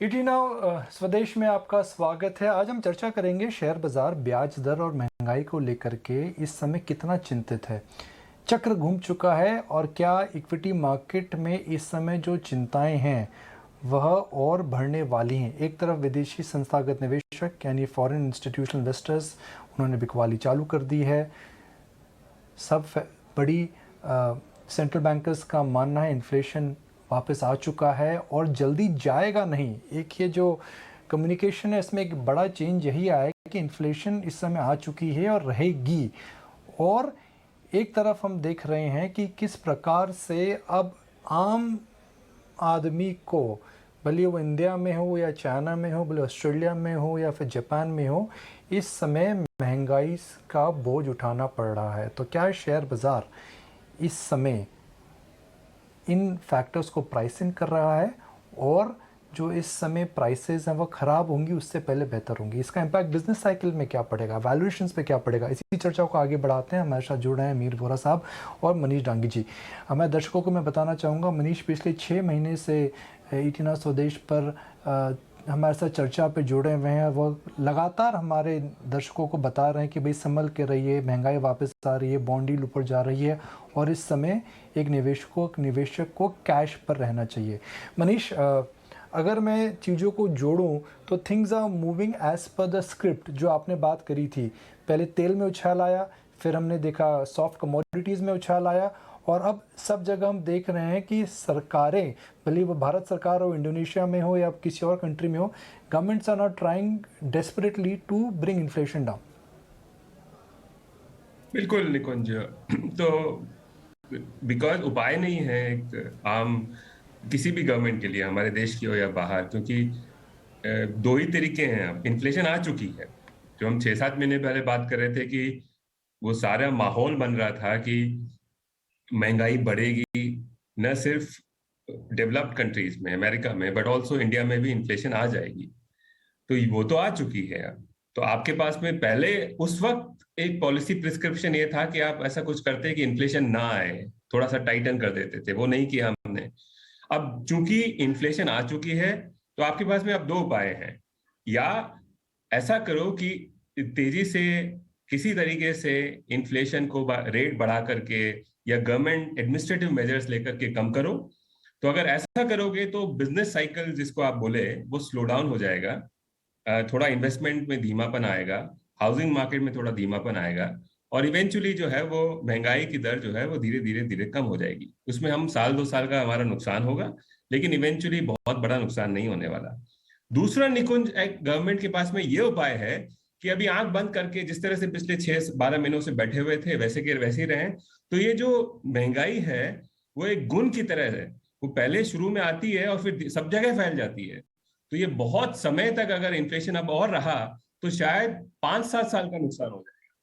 ET now स्वदेश में आपका स्वागत है। आज हम चर्चा करेंगे शेयर बाजार, ब्याज दर और महंगाई को लेकर के इस समय कितना चिंतित है, चक्र घूम चुका है और क्या इक्विटी मार्केट में इस समय जो चिंताएं हैं वह और बढ़ने वाली हैं। एक तरफ विदेशी संस्थागत निवेशक यानी फॉरेन इंस्टीट्यूशनल इन्वेस्टर्स, उन्होंने बिकवाली चालू कर दी है। सब बड़ी सेंट्रल बैंकर्स का मानना है इन्फ्लेशन वापस आ चुका है और जल्दी जाएगा नहीं। एक ये जो कम्युनिकेशन है इसमें एक बड़ा चेंज यही आया कि इन्फ्लेशन इस समय आ चुकी है और रहेगी। और एक तरफ हम देख रहे हैं कि किस प्रकार से अब आम आदमी को, भले वो इंडिया में हो या चाइना में हो, भले ऑस्ट्रेलिया में हो या फिर जापान में हो, इस समय महंगाई का बोझ उठाना पड़ रहा है। तो क्या शेयर बाज़ार इस समय इन फैक्टर्स को प्राइस इन कर रहा है और जो इस समय प्राइसेस हैं वो ख़राब होंगी उससे पहले बेहतर होंगी? इसका इम्पैक्ट बिजनेस साइकिल में क्या पड़ेगा, वैल्यूएशंस पे क्या पड़ेगा? इसी चर्चा को आगे बढ़ाते हैं। हमारे साथ जुड़ रहे हैं मीर वोरा साहब और मनीष डांगी जी। हमारे दर्शकों को मैं बताना चाहूँगा, मनीष पिछले 6 महीने से ईटी नाउ स्वदेश पर हमारे साथ चर्चा पे जुड़े हुए हैं। वो लगातार हमारे दर्शकों को बता रहे हैं कि भाई संभल के रहिए, महंगाई वापस आ रही है, बॉन्ड यील्ड ऊपर जा रही है और इस समय एक निवेशक को कैश पर रहना चाहिए। मनीष, अगर मैं चीज़ों को जोड़ूं तो things are moving as per the script. जो आपने बात करी थी, पहले तेल में उछाल आया, फिर हमने देखा सॉफ्ट कमोडिटीज़ में उछाल आया और अब सब जगह हम देख रहे हैं कि सरकारें, भले वो भारत सरकार हो, इंडोनेशिया में हो या किसी और कंट्री में हो, governments are not trying desperately to bring inflation down. बिल्कुल निकुंज। तो बिकॉज उपाय नहीं है एक आम किसी भी गवर्नमेंट के लिए, हमारे देश की हो या बाहर, क्योंकि दो ही तरीके हैं। अब इन्फ्लेशन आ चुकी है। जो हम 6-7 महीने पहले बात कर रहे थे कि वो सारा माहौल बन रहा था कि महंगाई बढ़ेगी, न सिर्फ डेवलप्ड कंट्रीज में, अमेरिका में, बट ऑल्सो इंडिया में भी इन्फ्लेशन आ जाएगी। तो वो तो आ चुकी है अब। तो आपके पास में पहले उस वक्त एक पॉलिसी प्रिस्क्रिप्शन ये था कि आप ऐसा कुछ करते कि इन्फ्लेशन ना आए, थोड़ा सा टाइटन कर देते थे। वो नहीं किया हमने। अब चूंकि इन्फ्लेशन आ चुकी है तो आपके पास में अब दो उपाय हैं। या ऐसा करो कि तेजी से किसी तरीके से इन्फ्लेशन को रेट बढ़ा करके या गवर्नमेंट एडमिनिस्ट्रेटिव मेजर्स लेकर के कम करो। तो अगर ऐसा करोगे तो बिजनेस साइकिल जिसको आप बोले वो स्लो डाउन हो जाएगा, थोड़ा इन्वेस्टमेंट में धीमापन आएगा, हाउसिंग मार्केट में थोड़ा धीमापन आएगा और इवेंचुअली जो है वो महंगाई की दर जो है वो धीरे धीरे धीरे कम हो जाएगी। उसमें हम साल 2 साल का हमारा नुकसान होगा, लेकिन इवेंचुअली बहुत बड़ा नुकसान नहीं होने वाला। दूसरा निकुंज, एक गवर्नमेंट के पास में ये उपाय है कि अभी आंख बंद करके जिस तरह से पिछले 6-12 महीनों से बैठे हुए थे वैसे के वैसे ही रहें। तो ये जो महंगाई है वो एक गुण की तरह है। वो पहले शुरू में आती है और फिर सब जगह फैल जाती है। तो ये बहुत समय तक अगर इन्फ्लेशन अब और रहा तो शायद 5-7 साल का नुकसान हो जाएगा।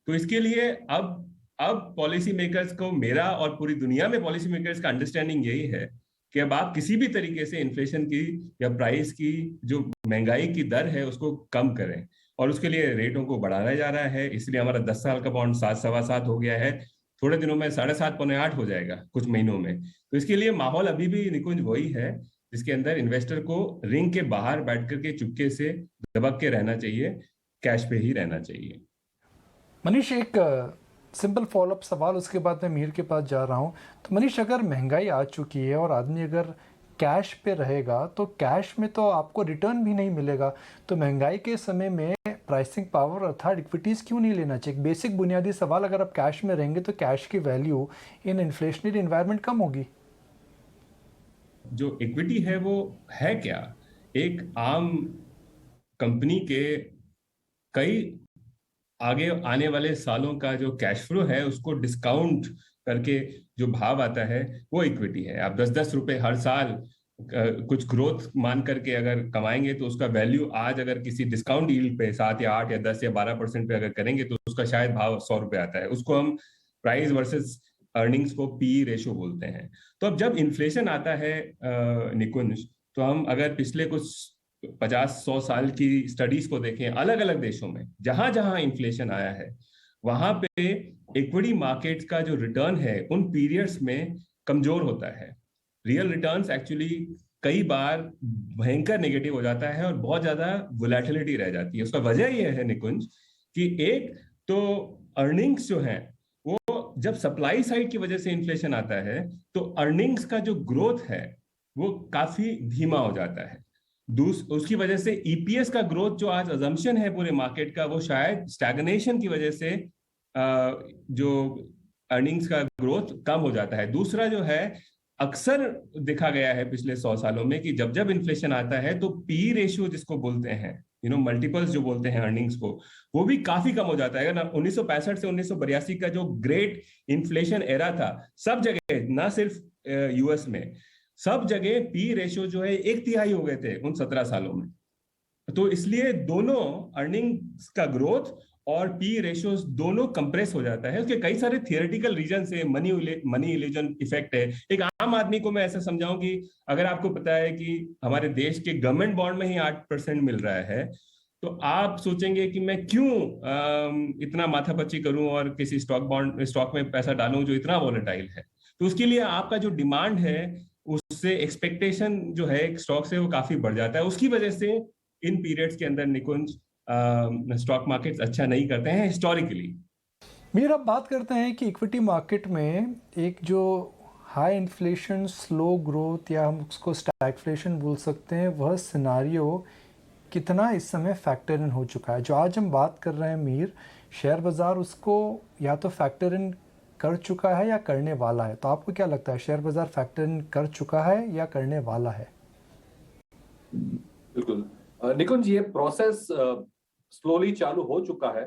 तो इसके लिए अब पॉलिसी मेकर्स को, मेरा और पूरी दुनिया में पॉलिसी मेकर्स का अंडरस्टैंडिंग यही है कि अब आप किसी भी तरीके से इन्फ्लेशन की या प्राइस की जो महंगाई की दर है उसको कम करें। और उसके लिए रेटों को बढ़ाया जा रहा है। इसलिए हमारा 10 साल का बॉन्ड 7, 7.25 हो गया है। थोड़े दिनों में 7.5, 7.8 हो जाएगा, कुछ महीनों में। तो इसके लिए माहौल अभी भी निकुंज वही है जिसके अंदर इन्वेस्टर को रिंग के बाहर बैठ करके चुपके से दबक के रहना चाहिए, कैश पे ही रहना चाहिए। मनीष, एक सिंपल फॉलोअप सवाल, उसके बाद मैं मीर के पास जा रहा हूँ। तो मनीष, अगर महंगाई आ चुकी है और आदमी अगर कैश पे रहेगा तो कैश में तो आपको रिटर्न भी नहीं मिलेगा। तो महंगाई के समय में प्राइसिंग पावर अर्थात इक्विटीज़ क्यों नहीं लेना चाहिए? बेसिक बुनियादी सवाल, अगर आप कैश में रहेंगे तो कैश की वैल्यू इन इन्फ्लेशनरी इन्वायरमेंट कम होगी। जो इक्विटी है वो है क्या? एक आम कंपनी के कई आगे आने वाले सालों का जो कैश फ्लो है उसको डिस्काउंट करके जो भाव आता है वो इक्विटी है। आप 10-10 रुपए हर साल कुछ ग्रोथ मान करके अगर कमाएंगे तो उसका वैल्यू आज अगर किसी डिस्काउंट डील पे 7 या 8 या 10 या 12% पे अगर करेंगे तो उसका शायद भाव 100 रुपए आता है। उसको हम प्राइस वर्सेस अर्निंग्स को पी रेशो बोलते हैं। तो अब जब इन्फ्लेशन आता है निकुंज, तो हम अगर पिछले कुछ 50-100 साल की स्टडीज को देखें अलग अलग देशों में, जहां जहां इन्फ्लेशन आया है वहां पे इक्विटी मार्केट का जो रिटर्न है उन पीरियड्स में कमजोर होता है। रियल रिटर्न्स एक्चुअली कई बार भयंकर नेगेटिव हो जाता है और बहुत ज्यादा वोलेटिलिटी रह जाती है। उसका वजह यह है निकुंज कि एक तो अर्निंग्स जो है वो, जब सप्लाई साइड की वजह से इन्फ्लेशन आता है तो अर्निंग्स का जो ग्रोथ है वो काफी धीमा हो जाता है। उसकी वजह से ईपीएस का ग्रोथ जो आज अजम्पशन है पूरे मार्केट का, वो शायद स्टैग्नेशन की वजह से जो अर्निंग्स का ग्रोथ कम हो जाता है। दूसरा जो है, अक्सर देखा गया है पिछले 100 सालों में कि जब जब इन्फ्लेशन आता है तो पी रेशियो जिसको बोलते हैं, मल्टीपल्स जो बोलते हैं अर्निंग्स को, वो भी काफी कम हो जाता है ना। 1965 से 1982 का जो ग्रेट इन्फ्लेशन एरा था, सब जगह, ना सिर्फ यूएस में, सब जगह पी रेशियो जो है 1/3 हो गए थे उन 17 सालों में। तो इसलिए दोनों अर्निंग्स का ग्रोथ और पी रेशियोज दोनों कंप्रेस हो जाता है। उसके कई सारे थियोरेटिकल रीजन है, मनी इल्यूजन इफेक्ट है। एक आम आदमी को मैं ऐसा समझाऊं कि अगर आपको पता है कि हमारे देश के गवर्नमेंट बॉन्ड में ही 8% मिल रहा है, तो आप सोचेंगे कि मैं क्यों इतना माथापच्ची करूं और किसी स्टॉक में पैसा डालूं जो इतना वॉलेटाइल है। तो उसके लिए आपका जो डिमांड है, उससे एक्सपेक्टेशन जो है स्टॉक से, वो काफी बढ़ जाता है। उसकी वजह से इन पीरियड्स के अंदर निकुंज स्टॉक मार्केट्स अच्छा नहीं करते हैं हिस्टोरिकली। मीर, अब बात करते हैं कि इक्विटी मार्केट में एक जो हाई इन्फ्लेशन, स्लो ग्रोथ, या हम उसको स्टैगफ्लेशन बोल सकते हैं, वह सिनारियो कितना इस समय फैक्टर इन हो चुका है। जो आज हम बात कर रहे हैं मीर, शेयर बाज़ार उसको या तो फैक्टर इन कर चुका है या करने वाला है। तो आपको क्या लगता है, शेयर बाज़ार फैक्टर इन कर चुका है या करने वाला है? बिल्कुल निकुंज, ये प्रोसेस स्लोली चालू हो चुका है,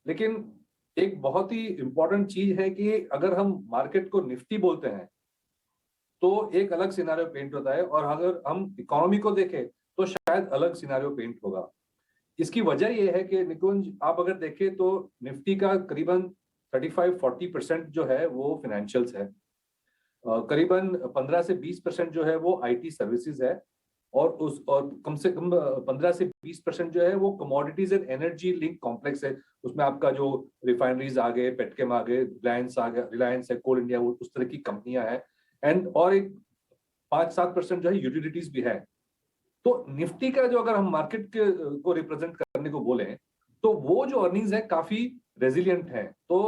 लेकिन एक बहुत ही इंपॉर्टेंट चीज है कि अगर हम मार्केट को निफ्टी बोलते हैं तो एक अलग सिनारियो पेंट होता है, और अगर हम इकोनॉमी को देखें तो शायद अलग सिनारियो पेंट होगा। इसकी वजह यह है कि निकुंज, आप अगर देखें तो निफ्टी का करीबन 35-40% जो है वो फाइनेंशियल्स है, करीबन 15 से 20% जो है वो आईटी सर्विसेज है, और कम से कम 15 से 20% जो है वो commodities and energy link complex है। उसमें आपका जो रिफाइनरीज आ गए, पेटकेम आ गए, रिलायंस आ गया, रिलायंस है, कोल इंडिया, वो उस तरह की कंपनियां हैं, एंड और एक 5-7% जो है यूटिलिटीज भी है। तो निफ्टी का जो, अगर हम मार्केट को रिप्रेजेंट करने को बोले, तो वो जो अर्निंग्स है काफी रेजिलियंट है। तो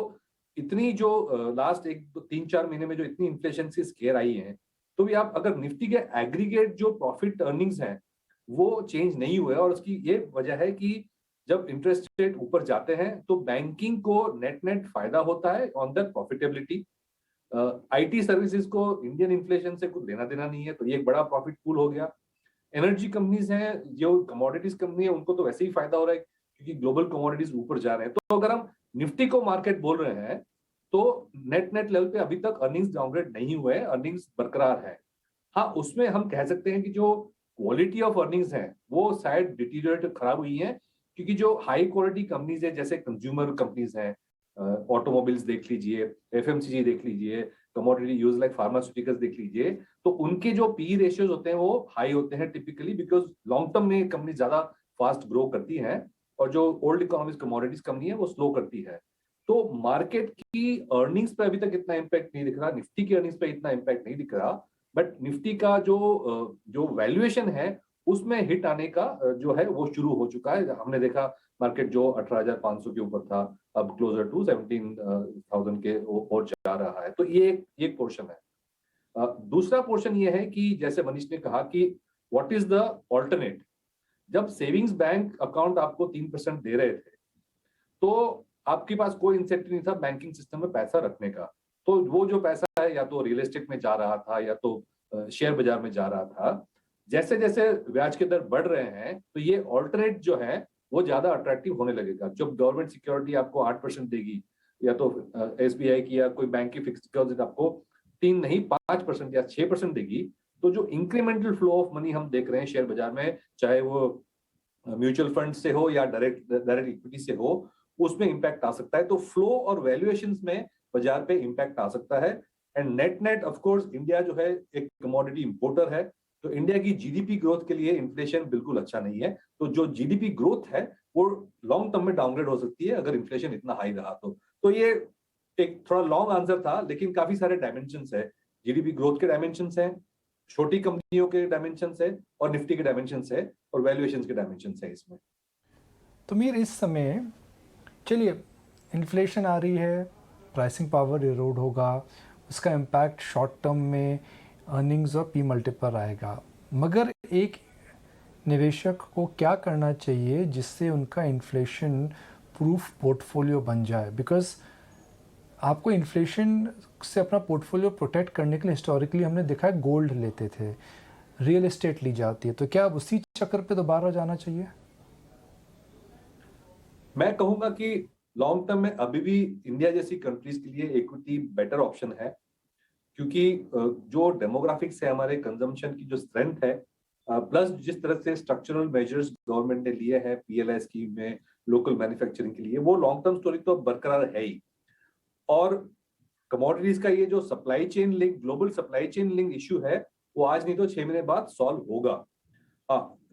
इतनी जो लास्ट 1-3-4 महीने में जो इतनी इन्फ्लेशन की स्केयर आई है, तो भी आप अगर निफ्टी के एग्रीगेट जो प्रॉफिट अर्निंग्स हैं वो चेंज नहीं हुए, और उसकी ये वजह है कि जब इंटरेस्ट रेट ऊपर जाते हैं तो बैंकिंग को नेट नेट फायदा होता है on the profitability. IT services को इंडियन इन्फ्लेशन से कुछ लेना देना नहीं है, तो ये एक बड़ा प्रॉफिट पूल हो गया। एनर्जी कंपनीज हैं, जो कमोडिटीज कंपनी है, उनको तो वैसे ही फायदा हो रहा है क्योंकि ग्लोबल कमोडिटीज ऊपर जा रहे हैं। तो अगर हम निफ्टी को मार्केट बोल रहे हैं तो नेट नेट लेवल पे अभी तक अर्निंग्स डाउनग्रेड नहीं हुए, अर्निंग्स बरकरार है। हाँ, उसमें हम कह सकते हैं कि जो क्वालिटी ऑफ अर्निंग्स है वो शायद डिटीरियोरेट, खराब हुई है, क्योंकि जो हाई क्वालिटी कंपनीज है, जैसे कंज्यूमर कंपनीज हैं, ऑटोमोबाइल्स देख लीजिए, एफएमसीजी देख लीजिए, कमोडिटी यूज लाइक फार्मास्यूटिकल्स देख लीजिए, तो उनके जो पी रेशियोज होते हैं वो हाई होते हैं टिपिकली, बिकॉज लॉन्ग टर्म में कंपनी ज्यादा फास्ट ग्रो करती है, और जो ओल्ड इकोनॉमिक्स कमोडिटीज कंपनी है वो स्लो करती है। तो मार्केट की अर्निंग्स पे अभी तक इतना इम्पैक्ट नहीं दिख रहा, निफ्टी की अर्निंग्स पे इतना इम्पैक्ट नहीं दिख रहा, बट निफ्टी का जो वैल्यूएशन है उसमें हिट आने का जो है वो शुरू हो चुका है। हमने देखा मार्केट जो 18,500 के ऊपर था, अब क्लोजर टू 17,000 के और जा रहा है। तो ये एक पोर्शन है। दूसरा पोर्शन ये है कि जैसे मनीष ने कहा कि व्हाट इज द ऑल्टरनेट। जब सेविंग्स बैंक अकाउंट आपको 3% दे रहे थे, तो आपके पास कोई इंसेंटिव नहीं था बैंकिंग सिस्टम में पैसा रखने का। तो वो जो पैसा है या तो रियल एस्टेट में जा रहा था या तो शेयर बाजार में जा रहा था। जैसे जैसे ब्याज के दर बढ़ रहे हैं तो ये ऑल्टरनेट जो है वो ज्यादा अट्रैक्टिव होने लगेगा। जब गवर्नमेंट सिक्योरिटी आपको 8% देगी, या तो एसबीआई की या कोई बैंक की फिक्स्ड डिपॉजिट आपको 3 नहीं 5% या 6% देगी, तो जो इंक्रीमेंटल फ्लो ऑफ मनी हम देख रहे हैं शेयर बाजार में, चाहे वो म्यूचुअल फंड से हो या डायरेक्ट इक्विटी से हो, उसमें इंपैक्ट आ सकता है। तो फ्लो और वैल्यूएशंस में बाजार पे इंपैक्ट आ सकता है। And net net of course India जो है एक कमोडिटी इंपोर्टर है, तो इंडिया की जीडीपी ग्रोथ के लिए इन्फ्लेशन बिल्कुल अच्छा नहीं है। तो जो जीडीपी ग्रोथ है वो लॉन्ग टर्म में डाउनग्रेड हो सकती है अगर इन्फ्लेशन इतना हाई रहा तो ये एक थोड़ा लॉन्ग आंसर था, लेकिन काफी सारे डायमेंशंस है। जीडीपी ग्रोथ के डायमेंशंस हैं, छोटी कंपनियों के डायमेंशन है और निफ्टी के डायमेंशन है और वैल्यूएशन के डायमेंशन है इसमें। तो मीर इस समय चलिए इन्फ्लेशन आ रही है, प्राइसिंग पावर इरोड होगा, उसका इम्पैक्ट शॉर्ट टर्म में अर्निंग्स और पी मल्टीपल आएगा, मगर एक निवेशक को क्या करना चाहिए जिससे उनका इन्फ्लेशन प्रूफ पोर्टफोलियो बन जाए? बिकॉज आपको इन्फ्लेशन से अपना पोर्टफोलियो प्रोटेक्ट करने के लिए हिस्टोरिकली हमने देखा है गोल्ड लेते थे, रियल एस्टेट ली जाती है, तो क्या अब उसी चक्कर पे दोबारा जाना चाहिए? मैं कहूंगा कि लॉन्ग टर्म में अभी भी इंडिया जैसी कंट्रीज के लिए इक्विटी बेटर ऑप्शन है, क्योंकि जो डेमोग्राफिक्स है, हमारे कंजम्पशन की जो स्ट्रेंथ है, प्लस जिस तरह से स्ट्रक्चरल मेजर्स गवर्नमेंट ने लिए हैं पीएलआई स्कीम में लोकल मैन्युफैक्चरिंग के लिए, वो लॉन्ग टर्म स्टोरी तो बरकरार है ही। और कमोडिटीज का ये जो supply chain link, global supply chain link issue है, वो आज नहीं तो 6 महीने बाद सॉल्व होगा।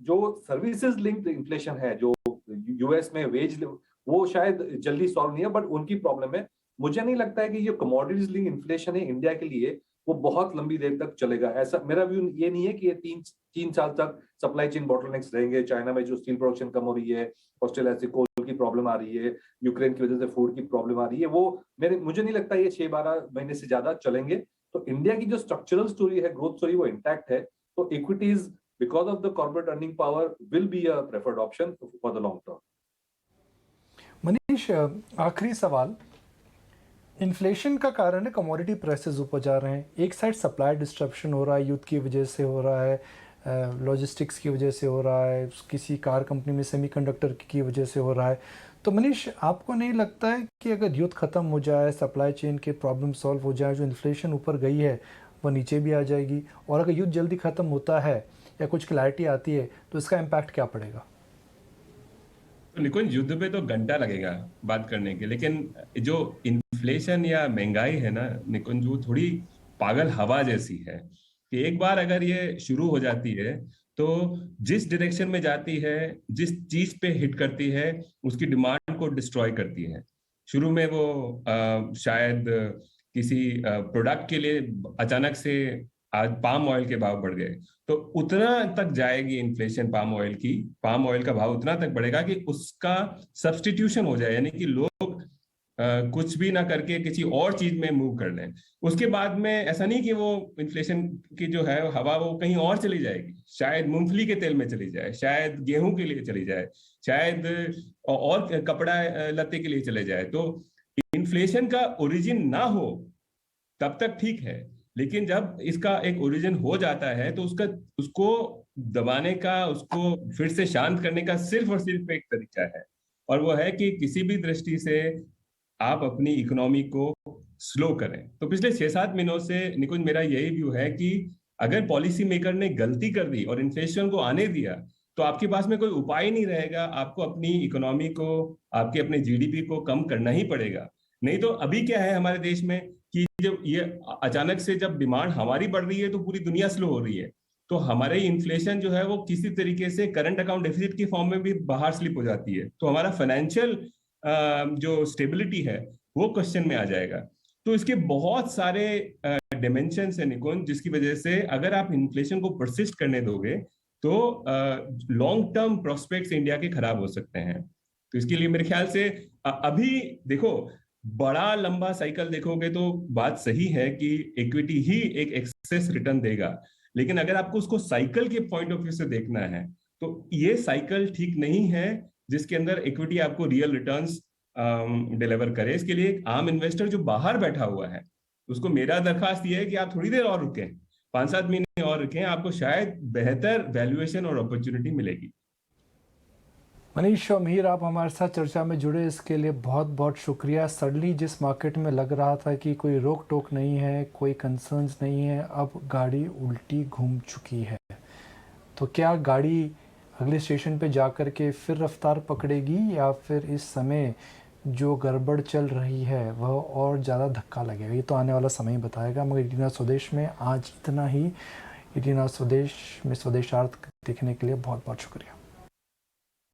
जो सर्विसेज लिंक्ड इन्फ्लेशन है, जो यूएस में वेज, वो शायद जल्दी सॉल्व नहीं है, बट उनकी प्रॉब्लम है। मुझे नहीं लगता है कि ये कमोडिटीज लिंक इन्फ्लेशन है इंडिया के लिए वो बहुत लंबी देर तक चलेगा। ऐसा मेरा व्यू ये नहीं है कि ये तीन साल तक सप्लाई चेन बॉटलनेक्स रहेंगे। चाइना में जो स्टील प्रोडक्शन कम हो रही है, ऑस्ट्रेलिया से कोल की प्रॉब्लम आ रही है, यूक्रेन की वजह से फूड की प्रॉब्लम आ रही है, वो मुझे नहीं लगता ये 6-12 महीने से ज्यादा चलेंगे। तो इंडिया की जो स्ट्रक्चरल स्टोरी है, ग्रोथ स्टोरी, वो इंटैक्ट है। तो equities because of the corporate earning power will be a preferred option for the long term. Manish, आखिरी सवाल, इन्फ्लेशन का कारण है कमोडिटी प्राइसेस ऊपर जा रहे हैं, एक साइड सप्लाई डिस्ट्रप्शन हो रहा है, युद्ध की वजह से हो रहा है, लॉजिस्टिक्स की वजह से हो रहा है, किसी कार कंपनी में सेमीकंडक्टर की वजह से हो रहा है। तो मनीष, आपको नहीं लगता है कि अगर युद्ध ख़त्म हो जाए, सप्लाई चेन के प्रॉब्लम सॉल्व हो जाए, जो इन्फ्लेशन ऊपर गई है वो नीचे भी आ जाएगी, और अगर युद्ध जल्दी ख़त्म होता है या कुछ क्लैरिटी आती है तो इसका इम्पैक्ट क्या पड़ेगा? तो निकुंज, युद्ध पे तो घंटा लगेगा बात करने के, लेकिन जो इन्फ्लेशन या महंगाई है ना निकुंज, वो थोड़ी पागल हवा जैसी है कि एक बार अगर ये शुरू हो जाती है तो जिस डायरेक्शन में जाती है, जिस चीज पे हिट करती है, उसकी डिमांड को डिस्ट्रॉय करती है। शुरू में वो शायद किसी प्रोडक्ट के लिए अचानक से आज पाम ऑयल के भाव बढ़ गए, तो उतना तक जाएगी इन्फ्लेशन पाम ऑयल की, पाम ऑयल का भाव उतना तक बढ़ेगा कि उसका सब्स्टिट्यूशन हो जाए, यानी कि लोग कुछ भी ना करके किसी और चीज में मूव कर लें। उसके बाद में ऐसा नहीं कि वो इन्फ्लेशन की जो है हवा वो कहीं और चली जाएगी, शायद मूंगफली के तेल में चली जाए, शायद गेहूं के लिए चली जाए, शायद और कपड़ा लत्ते के लिए चले जाए। तो इन्फ्लेशन का ओरिजिन ना हो तब तक ठीक है, लेकिन जब इसका एक ओरिजिन हो जाता है तो उसको दबाने का, उसको फिर से शांत करने का सिर्फ और सिर्फ एक तरीका है, और वो है कि किसी भी दृष्टि से आप अपनी इकोनॉमी को स्लो करें। तो पिछले 6-7 महीनों से निकुंज मेरा यही व्यू है कि अगर पॉलिसी मेकर ने गलती कर दी और इन्फ्लेशन को आने दिया तो आपके पास में कोई उपाय नहीं रहेगा, आपको अपनी इकोनॉमी को, आपके अपने जीडीपी को कम करना ही पड़ेगा। नहीं तो अभी क्या है हमारे देश में कि जब ये अचानक से जब डिमांड हमारी बढ़ रही है तो पूरी दुनिया स्लो हो रही है, तो हमारे इन्फ्लेशन जो है वो किसी तरीके से करंट अकाउंट डेफिसिट की फॉर्म में भी बाहर स्लिप हो जाती है, तो हमारा फाइनेंशियल जो स्टेबिलिटी है वो क्वेश्चन में आ जाएगा। तो इसके बहुत सारे डिमेंशन है निकुंज, जिसकी वजह से अगर आप इन्फ्लेशन को परसिस्ट करने दोगे तो लॉन्ग टर्म प्रोस्पेक्ट्स इंडिया के खराब हो सकते हैं। तो इसके लिए मेरे ख्याल से अभी देखो, बड़ा लंबा साइकिल देखोगे तो बात सही है कि इक्विटी ही एक एक्सेस रिटर्न देगा, लेकिन अगर आपको उसको साइकिल के पॉइंट ऑफ व्यू से देखना है तो ये साइकिल ठीक नहीं है जिसके अंदर इक्विटी आपको रियल रिटर्न्स डिलीवर करे। इसके लिए एक आम इन्वेस्टर जो बाहर बैठा हुआ है उसको मेरा दरखास्त ये है कि आप थोड़ी देर और रुकें, 5-7 महीने और रुकें, आपको शायद बेहतर वैल्यूएशन और अपॉर्चुनिटी मिलेगी। मनीष और मीर, आप हमारे साथ चर्चा में जुड़े इसके लिए बहुत बहुत शुक्रिया। सडनली जिस मार्केट में लग रहा था कि कोई रोक टोक नहीं है, कोई कंसर्न्स नहीं है, अब गाड़ी उल्टी घूम चुकी है। तो क्या गाड़ी अगले स्टेशन पे जा कर के फिर रफ्तार पकड़ेगी या फिर इस समय जो गड़बड़ चल रही है वह और ज़्यादा धक्का लगेगा? ये तो आने वाला समय ही बताएगा। मगर इटीना स्वदेश में आज इतना ही। इटीना स्वदेश में स्वदेशार्थ देखने के लिए बहुत बहुत शुक्रिया।